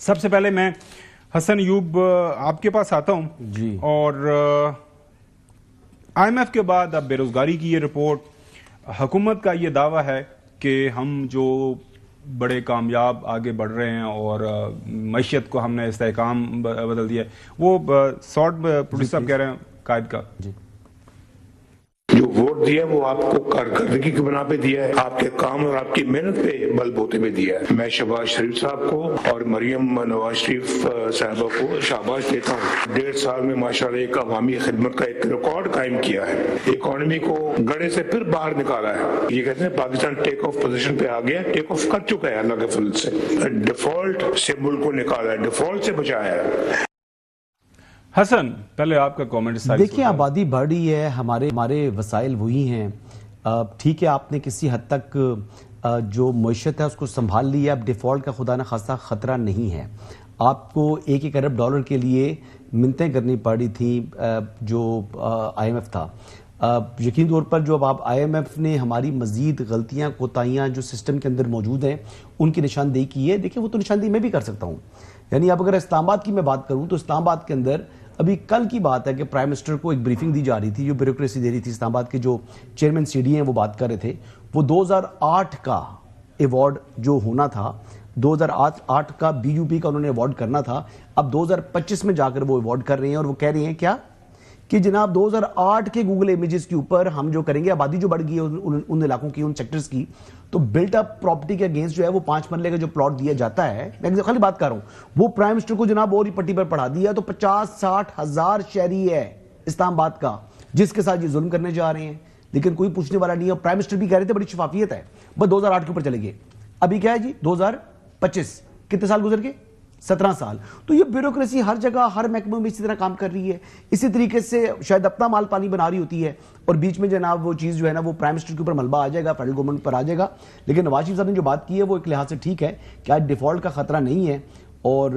سب سے پہلے میں حسن ایوب آپ کے پاس آتا ہوں جی. اور آئی ایم ایف کے بعد اب بے روزگاری کی یہ رپورٹ، حکومت کا یہ دعویٰ ہے کہ ہم جو بڑے کامیاب آگے بڑھ رہے ہیں اور معیشت کو ہم نے استحکام بدل دیا ہے، وہ شارٹ پروڈیوسر صاحب کہہ رہے ہیں قائد کا جو ووٹ دیا ہے وہ آپ کو کارکردگی کی بنا پہ دیا ہے، آپ کے کام اور آپ کی محنت پہ بل بوتے پہ دیا ہے. میں شہباز شریف صاحب کو اور مریم نواز شریف صاحبہ کو شاباش دیتا ہوں. 1.5 سال میں ماشاءاللہ ایک عوامی خدمت کا ایک ریکارڈ قائم کیا ہے، اکانومی کو گڑھے سے پھر باہر نکالا ہے. یہ کہتے ہیں پاکستان ٹیک آف پوزیشن پہ آ گیا، ٹیک آف کر چکا ہے اللہ کے فضل سے. ڈیفالٹ سے ملک کو نکالا ہے، ڈیفالٹ سے بچایا ہے. حسن پہلے آپ کا کامنٹ. دیکھیں آبادی بڑھ رہی ہے، ہمارے وسائل وہی ہیں. ٹھیک ہے آپ نے کسی حد تک جو معیشت ہے اس کو سنبھال لی ہے، اب ڈیفالٹ کا خدا نہ خواستہ خطرہ نہیں ہے. آپ کو 1 ارب ڈالر کے لیے منتیں کرنی پڑی تھیں جو آئی ایم ایف تھا. یقین طور پر جو اب آپ آئی ایم ایف نے ہماری مزید غلطیاں کوتاہیاں جو سسٹم کے اندر موجود ہیں ان کی نشاندہی کی ہے. دیکھیں وہ تو نشاندہی میں بھی کر سکتا ہوں. یعنی اب اگر اسلام آباد کی میں بات کروں تو اسلام آباد کے اندر ابھی کل کی بات ہے کہ پرائم منسٹر کو ایک بریفنگ دی جا رہی تھی، جو بیوروکریسی دے رہی تھی. اسلام آباد کے جو چیئرمین سی ڈی ہیں وہ بات کر رہے تھے، وہ 2008 کا ایوارڈ جو ہونا تھا، 2008 کا بی یو پی کا انہوں نے ایوارڈ کرنا تھا، اب 2025 میں جا کر وہ ایوارڈ کر رہے ہیں. اور وہ کہہ رہے ہیں کیا کہ جناب 2008 کے گوگل امیجز کے اوپر ہم جو کریں گے، آبادی جو بڑھ گئی ہے ان علاقوں کی، ان سیکٹرز کی، تو بلٹ اپ پراپرٹی کے اگینسٹ جو ہے وہ 5 مرلے کا جو پلاٹ دیا جاتا ہے، میں خالی بات کر رہا ہوں، وہ پرائم منسٹر کو جناب اور ہی پٹی پر پڑھا دیا. تو 50-60 ہزار شہری ہے اسلام آباد کا جس کے ساتھ یہ ظلم کرنے جا رہے ہیں، لیکن کوئی پوچھنے والا نہیں ہے. پرائم منسٹر بھی کہہ رہے تھے بڑی شفافیت ہے، بس 2008 کے اوپر چلے گئے. ابھی کیا ہے جی 2025، کتنے سال گزر گئے؟ 17 سال. تو یہ بیوروکریسی ہر جگہ ہر محکمے میں اسی طرح کام کر رہی ہے. اسی طریقے سے شاید اپنا مال پانی بنا رہی ہوتی ہے اور بیچ میں جناب وہ چیز جو ہے نا وہ پرائم منسٹر کے اوپر ملبہ آ جائے گا، فیڈرل گورنمنٹ پر آ جائے گا. لیکن نواز شریف صاحب نے جو بات کی ہے وہ ایک لحاظ سے ٹھیک ہے کہ آج ڈیفالٹ کا خطرہ نہیں ہے. اور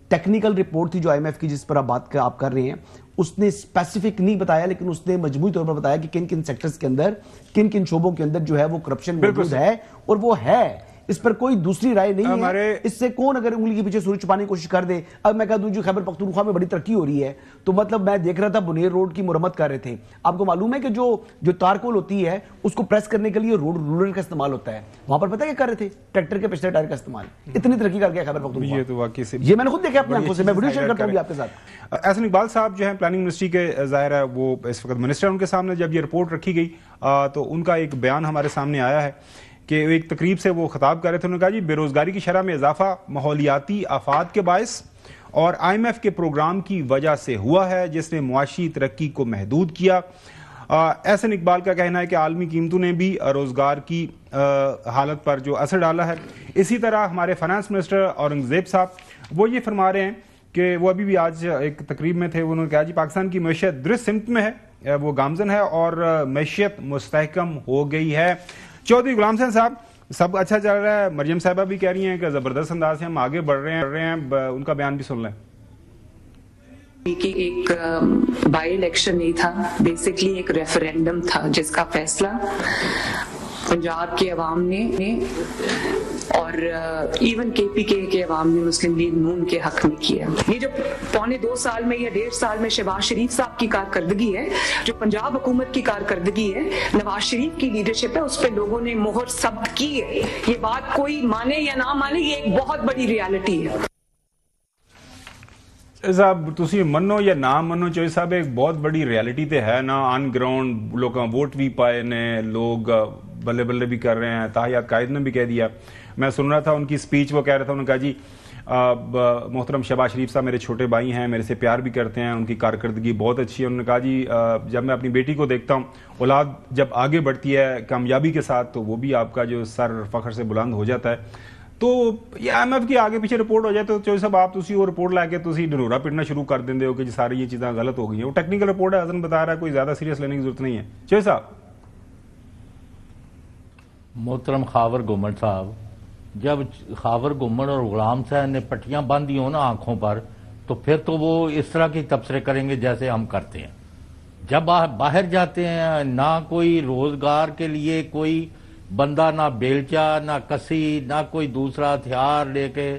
ٹیکنیکل رپورٹ تھی جو آئی ایم ایف کی جس پر آپ کر رہے ہیں، اس نے اسپیسیفک نہیں بتایا، لیکن اس نے مجموعی طور پر بتایا کہ کن کن سیکٹرز کے اندر، کن کن شعبوں کے اندر جو ہے وہ کرپشن موجود ہے. اور وہ ہے، اس پر کوئی دوسری رائے نہیں ہے. اس سے کون اگر انگلی کے پیچھے سوری چھپانے کی کوشش کر دے. اب میں کہہ دوں جو خیبر پختونخوا میں بڑی ترقی ہو رہی ہے، تو مطلب میں دیکھ رہا تھا بنیر روڈ کی مرمت کر رہے تھے. آپ کو معلوم ہے کہ جو تارکول ہوتی ہے اس کو پریس کرنے کے لیے رولر کا استعمال ہوتا ہے. وہاں پر پتہ کیا کر رہے تھے؟ ٹریکٹر کے پچھلے ٹائر کا استعمال. اتنی ترقی کر گیا خیبر پختونخوا. یہ تو واقعی سے یہ میں نے خود دیکھا اپنی آنکھوں سے، میں ویڈیو شیئر کرتا ہوں آپ کے ساتھ. احسن اقبال صاحب جو ہیں پلاننگ منسٹری کے ظاہر ہے وہ اس وقت منسٹر، ان کے سامنے جب یہ رپورٹ رکھی گئی تو ان کا ایک بیان ہمارے سامنے آیا ہے کہ ایک تقریب سے وہ خطاب کر رہے تھے. انہوں نے کہا جی بے روزگاری کی شرح میں اضافہ ماحولیاتی آفات کے باعث اور آئی ایم ایف کے پروگرام کی وجہ سے ہوا ہے جس نے معاشی ترقی کو محدود کیا. احسن اقبال کا کہنا ہے کہ عالمی قیمتوں نے بھی روزگار کی حالت پر جو اثر ڈالا ہے. اسی طرح ہمارے فائنانس منسٹر اورنگزیب صاحب وہ یہ فرما رہے ہیں کہ وہ ابھی بھی آج ایک تقریب میں تھے. انہوں نے کہا جی پاکستان کی معیشت درست سمت میں ہے، وہ گامزن ہے اور معیشت مستحکم ہو گئی ہے. چودھری غلام حسین صاحب سب اچھا چل رہا ہے، مریم صاحبہ بھی کہہ رہی ہیں کہ زبردست انداز سے ہم آگے بڑھ رہے ہیں. ان کا بیان بھی سن لیں. کہ ایک بائی الیکشن نہیں تھا، بیسکلی ایک ریفرینڈم تھا جس کا فیصلہ پنجاب کے عوام نے اور ایون کے پی کے عوام نے مسلم لیگ نون کے حق میں کیا. یہ جو 2.25 سال میں یا 1.5 سال میں شہباز شریف صاحب کی کارکردگی ہے، جو پنجاب حکومت کی کارکردگی ہے، نواز شریف کی لیڈرشپ ہے، اس پہ لوگوں نے مہر ثبت کی ہے. یہ بات کوئی مانے یا نہ مانے، یہ ایک بہت بڑی ریالٹی ہے. صاحب تسی منو یا نہ منو چوہے صاحب ایک بہت بڑی ریالٹی تے ہے نا. آن گراؤنڈ لوگاں ووٹ بھی پائے نے، لوگ بلے بلے بھی کر رہے ہیں. تاحیات قائد نے بھی کہہ دیا، میں سن رہا تھا ان کی سپیچ، وہ کہہ رہا تھا، انہوں نے کہا جی محترم شہباز شریف صاحب میرے چھوٹے بھائی ہیں، میرے سے پیار بھی کرتے ہیں، ان کی کارکردگی بہت اچھی ہے. انہوں نے کہا جی جب میں اپنی بیٹی کو دیکھتا ہوں، اولاد جب آگے بڑھتی ہے کامیابی کے ساتھ تو وہ بھی آپ کا جو سر فخر سے بلند ہو جاتا ہے. تو یہ آئی ایم ایف کی آگے پیچھے رپورٹ ہو جائے تو چوہے صاحب آپ تسی وہ رپورٹ لا کے تسی ڈھنورا پٹنا شروع کر دیں ہو کہ جی ساری یہ چیزیں غلط ہو گئی ہیں. وہ ٹیکنیکل رپورٹ ہے، حسن بتا رہا ہے، کوئی زیادہ سیریس لینے کی ضرورت نہیں ہے. چوہے صاحب. محترم خاور گورنمنٹ صاحب، جب خاور گورنمنٹ اور غلام صاحب نے پٹیاں باندھی ہوں نا آنکھوں پر، تو پھر تو وہ اس طرح کی تبصرے کریں گے جیسے ہم کرتے ہیں. جب باہر جاتے ہیں نہ کوئی روزگار کے لیے کوئی بندہ، نہ بیلچا، نہ کسی، نہ کوئی دوسرا ہتھیار لے کے